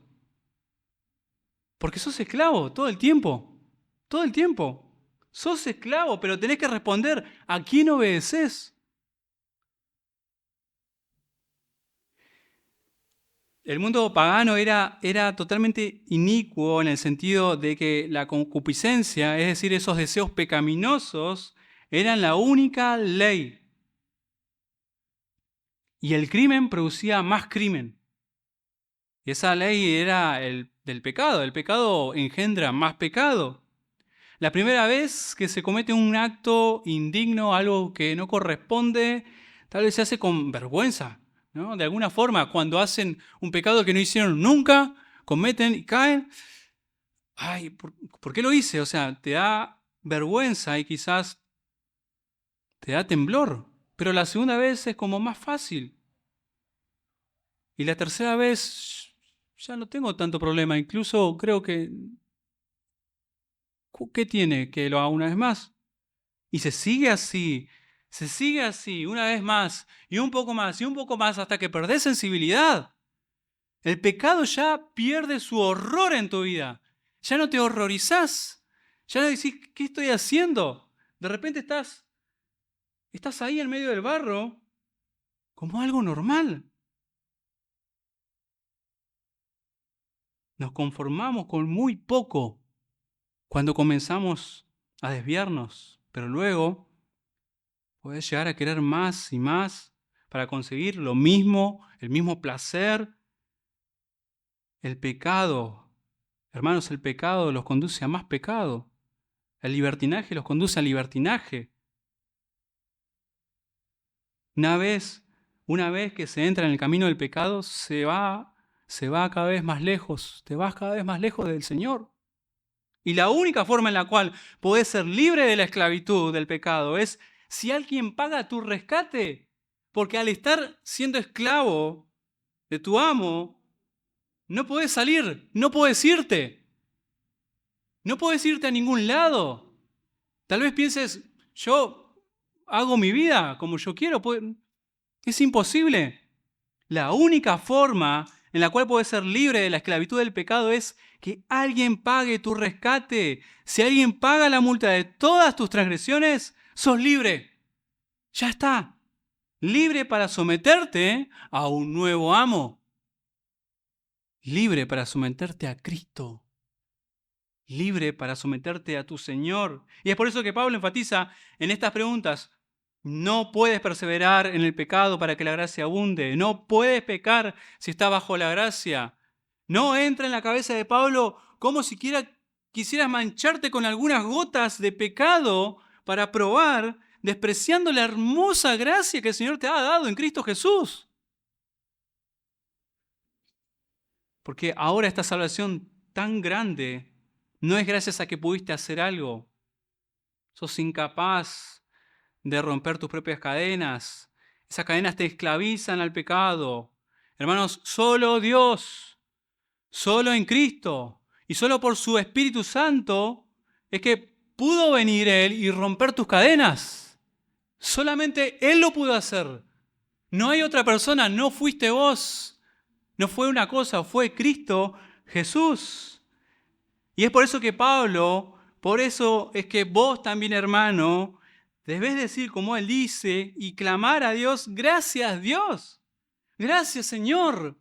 Porque sos esclavo todo el tiempo. Todo el tiempo. Sos esclavo, pero tenés que responder a quién obedeces. El mundo pagano era totalmente inicuo en el sentido de que la concupiscencia, es decir, esos deseos pecaminosos, eran la única ley. Y el crimen producía más crimen. Y esa ley era el del pecado. El pecado engendra más pecado. La primera vez que se comete un acto indigno, algo que no corresponde, tal vez se hace con vergüenza, ¿no? De alguna forma, cuando hacen un pecado que no hicieron nunca, cometen y caen. Ay, ¿por qué lo hice? O sea, te da vergüenza y quizás te da temblor. Pero la segunda vez es como más fácil. Y la tercera vez ya no tengo tanto problema. Incluso creo que, ¿qué tiene que lo haga una vez más? Y se sigue así, una vez más, y un poco más, y un poco más, hasta que perdés sensibilidad. El pecado ya pierde su horror en tu vida. Ya no te horrorizás. Ya no decís, ¿qué estoy haciendo? De repente estás ahí en medio del barro como algo normal. Nos conformamos con muy poco cuando comenzamos a desviarnos, pero luego podés llegar a querer más y más para conseguir lo mismo, el mismo placer. El pecado, hermanos, el pecado los conduce a más pecado. El libertinaje los conduce al libertinaje. Una vez que se entra en el camino del pecado, se va cada vez más lejos, te vas cada vez más lejos del Señor. Y la única forma en la cual podés ser libre de la esclavitud del pecado es si alguien paga tu rescate. Porque al estar siendo esclavo de tu amo, no podés salir, no podés irte. No podés irte a ningún lado. Tal vez pienses, yo hago mi vida como yo quiero. Es imposible. La única forma en la cual puedes ser libre de la esclavitud del pecado es que alguien pague tu rescate. Si alguien paga la multa de todas tus transgresiones, sos libre. Ya está. Libre para someterte a un nuevo amo. Libre para someterte a Cristo. Libre para someterte a tu Señor. Y es por eso que Pablo enfatiza en estas preguntas. No puedes perseverar en el pecado para que la gracia abunde. No puedes pecar si estás bajo la gracia. No entra en la cabeza de Pablo como siquiera quisieras mancharte con algunas gotas de pecado para probar, despreciando la hermosa gracia que el Señor te ha dado en Cristo Jesús. Porque ahora esta salvación tan grande no es gracias a que pudiste hacer algo. Sos incapaz de romper tus propias cadenas. Esas cadenas te esclavizan al pecado. Hermanos, solo Dios, solo en Cristo y solo por su Espíritu Santo es que pudo venir Él y romper tus cadenas. Solamente Él lo pudo hacer. No hay otra persona, no fuiste vos. No fue una cosa, fue Cristo Jesús. Y es por eso que Pablo, por eso es que vos también, hermano, debés decir como Él dice y clamar a Dios, gracias Dios, gracias Señor,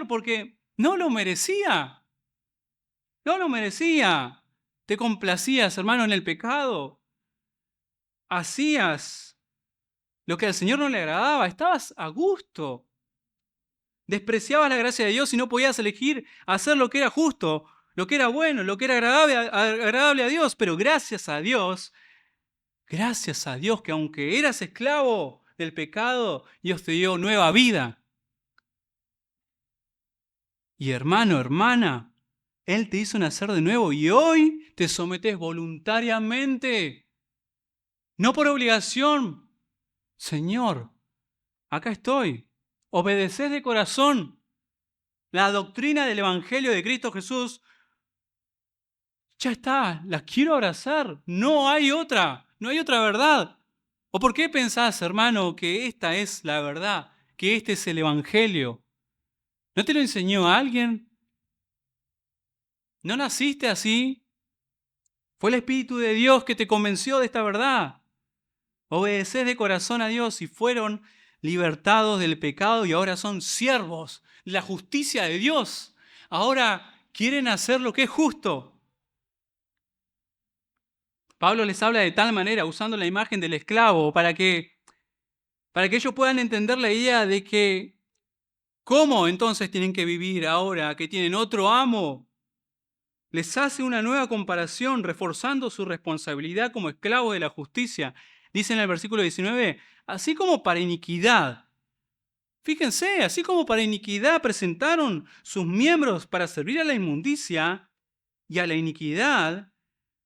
porque no lo merecía, no lo merecía. Te complacías, hermano, en el pecado, hacías lo que al Señor no le agradaba, estabas a gusto. Despreciabas la gracia de Dios y no podías elegir hacer lo que era justo, lo que era bueno, lo que era agradable a Dios. Pero gracias a Dios que aunque eras esclavo del pecado, Dios te dio nueva vida. Y hermano, hermana, Él te hizo nacer de nuevo y hoy te sometes voluntariamente, no por obligación. Señor, acá estoy. Obedeces de corazón. La doctrina del Evangelio de Cristo Jesús, ya está, la quiero abrazar. No hay otra verdad. ¿O por qué pensás, hermano, que esta es la verdad, que este es el Evangelio? ¿No te lo enseñó alguien? ¿No naciste así? Fue el Espíritu de Dios que te convenció de esta verdad. Obedecés de corazón a Dios y fueron libertados del pecado y ahora son siervos de la justicia de Dios. Ahora quieren hacer lo que es justo. Pablo les habla de tal manera, usando la imagen del esclavo, para que ellos puedan entender la idea de que cómo entonces tienen que vivir ahora que tienen otro amo. Les hace una nueva comparación, reforzando su responsabilidad como esclavos de la justicia. Dice en el versículo 19, así como para iniquidad. Fíjense, así como para iniquidad presentaron sus miembros para servir a la inmundicia y a la iniquidad,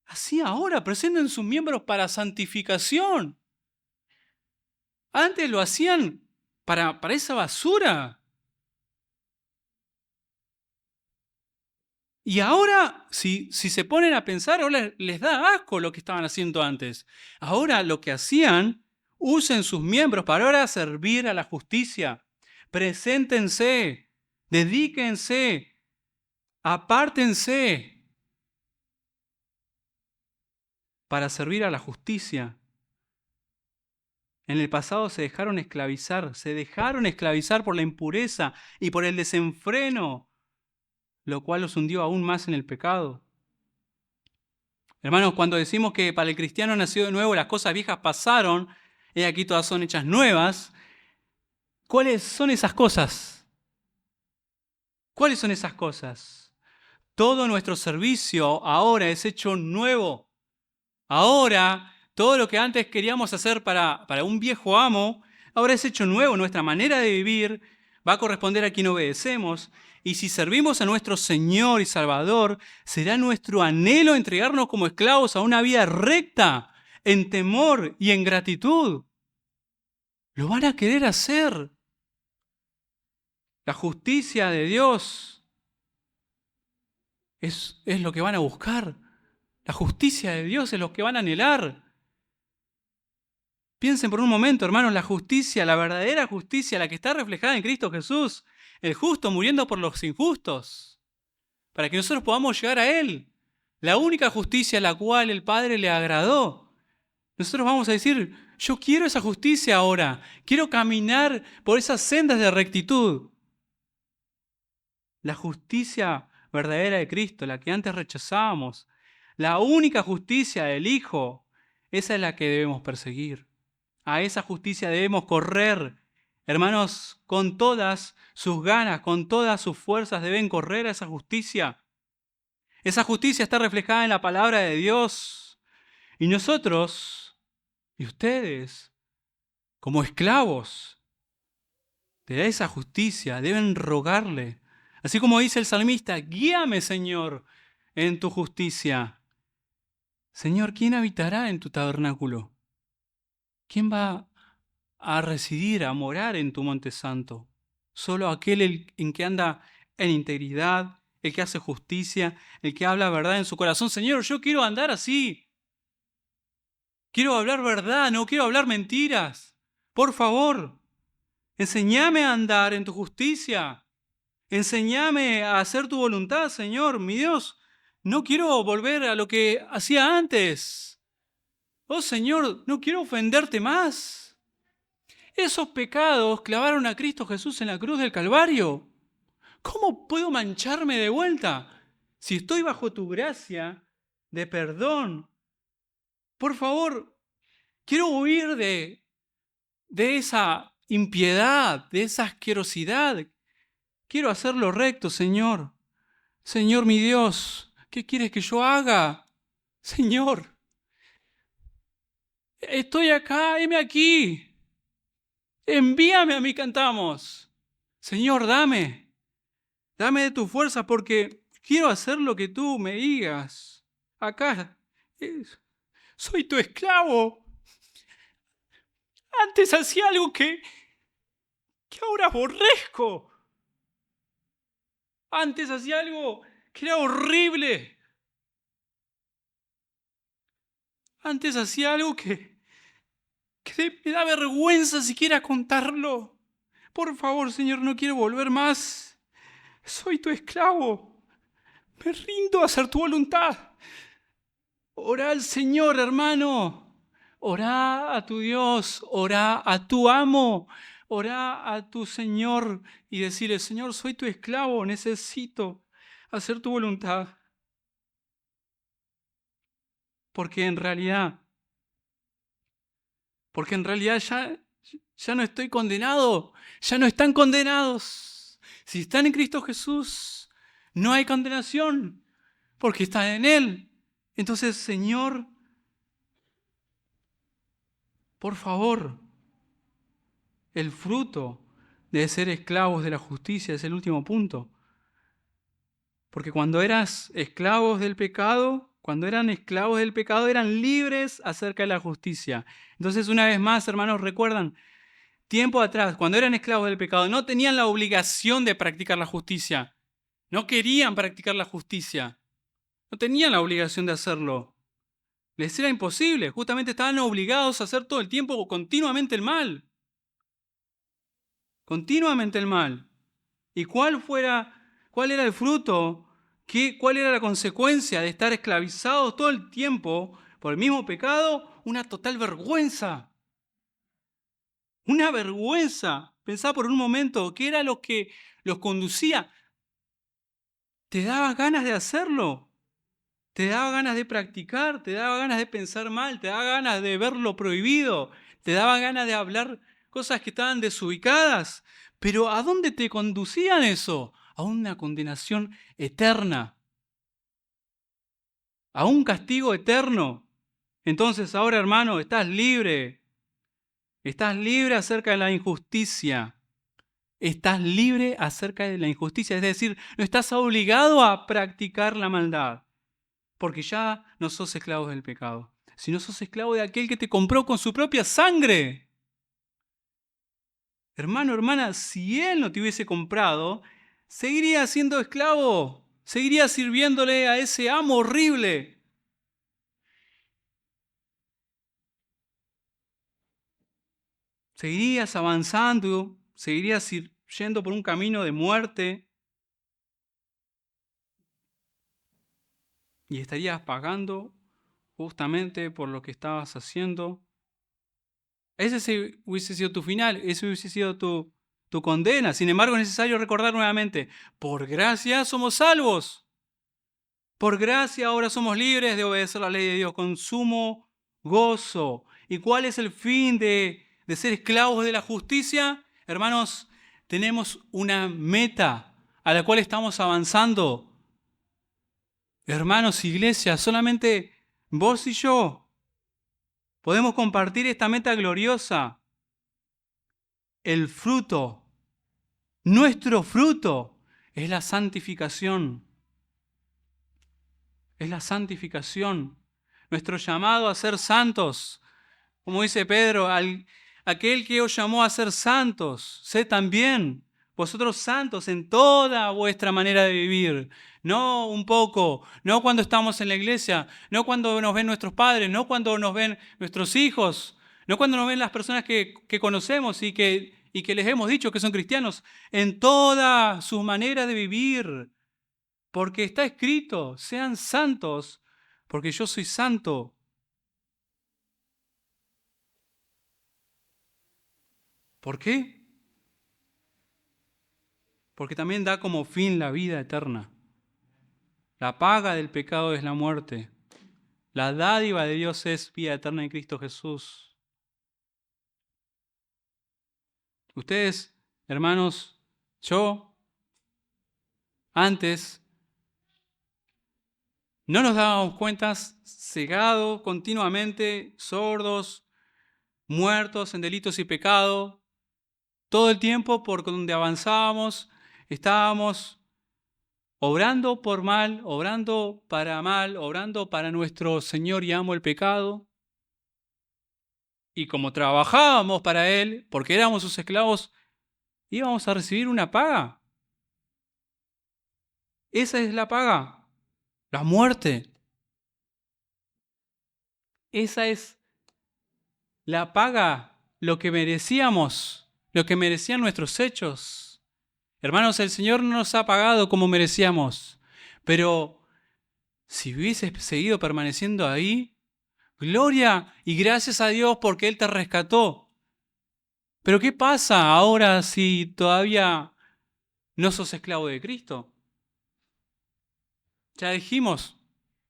así ahora presenten sus miembros para santificación. Antes lo hacían para esa basura. Y ahora, si se ponen a pensar, ahora les da asco lo que estaban haciendo antes. Ahora lo que hacían, usen sus miembros para ahora servir a la justicia. Preséntense, dedíquense, apártense para servir a la justicia. En el pasado se dejaron esclavizar por la impureza y por el desenfreno, lo cual los hundió aún más en el pecado. Hermanos, cuando decimos que para el cristiano nacido de nuevo las cosas viejas pasaron, y aquí todas son hechas nuevas, ¿cuáles son esas cosas? ¿Cuáles son esas cosas? Todo nuestro servicio ahora es hecho nuevo. Ahora, todo lo que antes queríamos hacer para un viejo amo, ahora es hecho nuevo. Nuestra manera de vivir va a corresponder a quien obedecemos. Y si servimos a nuestro Señor y Salvador, será nuestro anhelo entregarnos como esclavos a una vida recta, en temor y en gratitud. Lo van a querer hacer. La justicia de Dios es lo que van a buscar. La justicia de Dios es lo que van a anhelar. Piensen por un momento, hermanos, la justicia, la verdadera justicia, la que está reflejada en Cristo Jesús, el justo muriendo por los injustos, para que nosotros podamos llegar a Él. La única justicia a la cual el Padre le agradó. Nosotros vamos a decir, yo quiero esa justicia ahora, quiero caminar por esas sendas de rectitud. La justicia verdadera de Cristo, la que antes rechazábamos, la única justicia del Hijo, esa es la que debemos perseguir. A esa justicia debemos correr. Hermanos, con todas sus ganas, con todas sus fuerzas deben correr a esa justicia. Esa justicia está reflejada en la palabra de Dios. Y nosotros, y ustedes, como esclavos de esa justicia, deben rogarle. Así como dice el salmista, guíame, Señor, en tu justicia. Señor, ¿quién habitará en tu tabernáculo? ¿Quién va a residir, a morar en tu monte santo. Solo aquel en que anda en integridad, el que hace justicia, el que habla verdad en su corazón. Señor, yo quiero andar así. Quiero hablar verdad, no quiero hablar mentiras. Por favor, enséñame a andar en tu justicia. Enséñame a hacer tu voluntad, Señor, mi Dios. No quiero volver a lo que hacía antes. Oh, Señor, no quiero ofenderte más. Esos pecados clavaron a Cristo Jesús en la cruz del Calvario. ¿Cómo puedo mancharme de vuelta? Si estoy bajo tu gracia de perdón, por favor, quiero huir de esa impiedad, de esa asquerosidad. Quiero hacer lo recto, Señor. Señor mi Dios, ¿qué quieres que yo haga? Señor, estoy acá, heme aquí. Envíame a mí, cantamos. Señor, dame de tu fuerza porque quiero hacer lo que tú me digas. Acá soy tu esclavo. Antes hacía algo que ahora aborrezco. Antes hacía algo que era horrible. Antes hacía algo que me da vergüenza siquiera contarlo. Por favor, Señor, no quiero volver más. Soy tu esclavo. Me rindo a hacer tu voluntad. Orá al Señor, hermano. Orá a tu Dios. Orá a tu amo. Orá a tu Señor y decirle, Señor, soy tu esclavo. Necesito hacer tu voluntad. Porque en realidad ya no estoy condenado. Ya no están condenados. Si están en Cristo Jesús, no hay condenación. Porque están en Él. Entonces, Señor, por favor, el fruto de ser esclavos de la justicia es el último punto. Porque cuando eran esclavos del pecado, eran libres acerca de la justicia. Entonces, una vez más, hermanos, recuerdan, tiempo atrás, cuando eran esclavos del pecado, no tenían la obligación de practicar la justicia. No querían practicar la justicia. No tenían la obligación de hacerlo. Les era imposible. Justamente estaban obligados a hacer todo el tiempo continuamente el mal. Continuamente el mal. ¿Y cuál era el fruto? ¿Cuál era la consecuencia de estar esclavizados todo el tiempo por el mismo pecado? Una total vergüenza. Una vergüenza. Pensá por un momento, ¿qué era lo que los conducía? Te daba ganas de hacerlo. Te daba ganas de practicar, te daba ganas de pensar mal, te daba ganas de ver lo prohibido, te daba ganas de hablar cosas que estaban desubicadas. Pero ¿a dónde te conducían eso? A una condenación eterna, a un castigo eterno. Entonces ahora, hermano, estás libre. Estás libre acerca de la injusticia. Estás libre acerca de la injusticia. Es decir, no estás obligado a practicar la maldad. Porque ya no sos esclavo del pecado, sino sos esclavo de aquel que te compró con su propia sangre. Hermano, hermana, si Él no te hubiese comprado, seguirías siendo esclavo, seguirías sirviéndole a ese amo horrible. Seguirías avanzando, seguirías yendo por un camino de muerte y estarías pagando justamente por lo que estabas haciendo. Ese hubiese sido tu final, ese hubiese sido tu condena. Sin embargo, es necesario recordar nuevamente, por gracia somos salvos. Por gracia ahora somos libres de obedecer la ley de Dios con sumo gozo. ¿Y cuál es el fin de ser esclavos de la justicia? Hermanos, tenemos una meta a la cual estamos avanzando. Hermanos, iglesia, solamente vos y yo podemos compartir esta meta gloriosa. El fruto, nuestro fruto, es la santificación. Es la santificación. Nuestro llamado a ser santos. Como dice Pedro, al aquel que os llamó a ser santos, sed también vosotros santos en toda vuestra manera de vivir. No un poco, no cuando estamos en la iglesia, no cuando nos ven nuestros padres, no cuando nos ven nuestros hijos, no cuando nos ven las personas que conocemos y que les hemos dicho que son cristianos, en toda su manera de vivir. Porque está escrito, sean santos, porque yo soy santo. ¿Por qué? Porque también da como fin la vida eterna. La paga del pecado es la muerte. La dádiva de Dios es vida eterna en Cristo Jesús. Ustedes, hermanos, yo, antes, no nos dábamos cuenta, cegados continuamente, sordos, muertos en delitos y pecado. Todo el tiempo por donde avanzábamos, estábamos obrando por mal, obrando para nuestro Señor y amo el pecado. Y como trabajábamos para Él, porque éramos sus esclavos, íbamos a recibir una paga. Esa es la paga, la muerte. Esa es la paga, lo que merecíamos, lo que merecían nuestros hechos. Hermanos, el Señor no nos ha pagado como merecíamos, pero si hubieses seguido permaneciendo ahí, gloria y gracias a Dios porque Él te rescató. Pero ¿qué pasa ahora si todavía no sos esclavo de Cristo? Ya dijimos,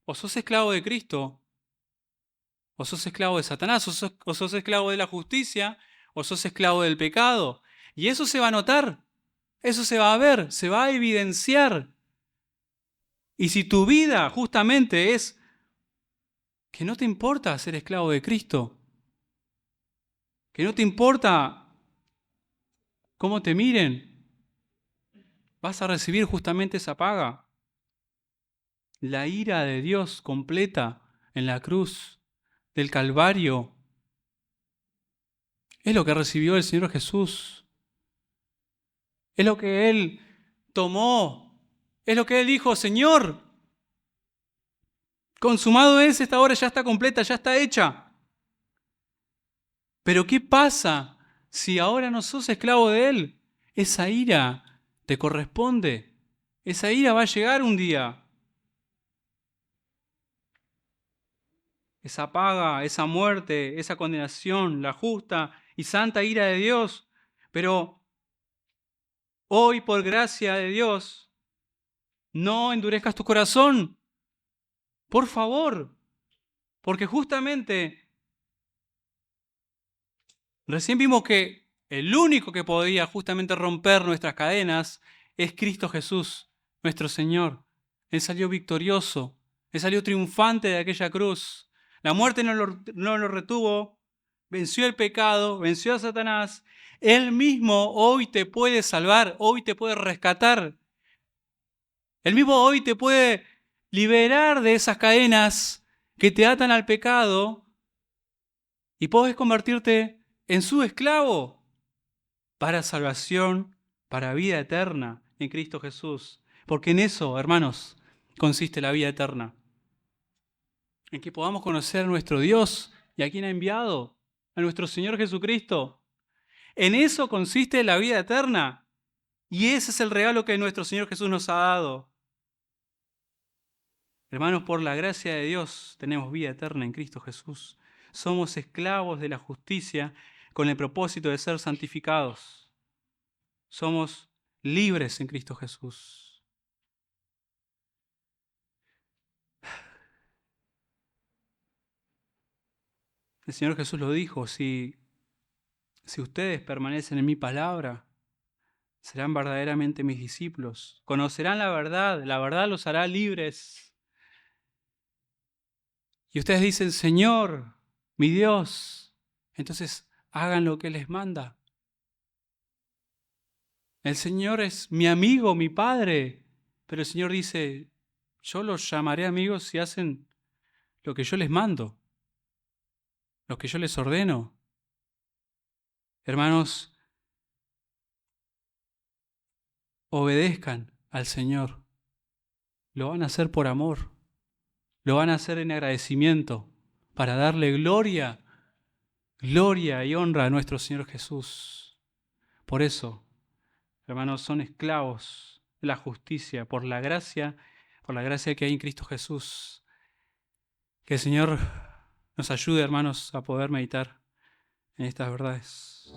o sos esclavo de Cristo, o sos esclavo de Satanás, o sos esclavo de la justicia, o sos esclavo del pecado. Y eso se va a notar, eso se va a ver, se va a evidenciar. Y si tu vida justamente es que no te importa ser esclavo de Cristo, que no te importa cómo te miren, vas a recibir justamente esa paga. La ira de Dios completa en la cruz del Calvario es lo que recibió el Señor Jesús. Es lo que Él tomó. Es lo que Él dijo, Señor, consumado es, esta obra ya está completa, ya está hecha. Pero ¿qué pasa si ahora no sos esclavo de Él? Esa ira te corresponde. Esa ira va a llegar un día. Esa paga, esa muerte, esa condenación, la justa y santa ira de Dios. Pero hoy, por gracia de Dios, no endurezcas tu corazón. Por favor. Porque justamente recién vimos que el único que podía justamente romper nuestras cadenas es Cristo Jesús, nuestro Señor. Él salió victorioso, Él salió triunfante de aquella cruz. La muerte no lo retuvo, venció el pecado, venció a Satanás. Él mismo hoy te puede salvar, hoy te puede rescatar. Él mismo hoy te puede liberar de esas cadenas que te atan al pecado y podés convertirte en su esclavo para salvación, para vida eterna en Cristo Jesús. Porque en eso, hermanos, consiste la vida eterna. En que podamos conocer a nuestro Dios y a quien ha enviado, a nuestro Señor Jesucristo. En eso consiste la vida eterna. Y ese es el regalo que nuestro Señor Jesús nos ha dado. Hermanos, por la gracia de Dios tenemos vida eterna en Cristo Jesús. Somos esclavos de la justicia con el propósito de ser santificados. Somos libres en Cristo Jesús. El Señor Jesús lo dijo, si ustedes permanecen en mi palabra, serán verdaderamente mis discípulos. Conocerán la verdad los hará libres. Y ustedes dicen, Señor, mi Dios, entonces hagan lo que les manda. El Señor es mi amigo, mi Padre, pero el Señor dice, yo los llamaré amigos si hacen lo que yo les mando, lo que yo les ordeno. Hermanos, obedezcan al Señor. Lo van a hacer por amor. Lo van a hacer en agradecimiento para darle gloria y honra a nuestro Señor Jesús. Por eso, hermanos, son esclavos de la justicia por la gracia que hay en Cristo Jesús. Que el Señor nos ayude, hermanos, a poder meditar en estas verdades.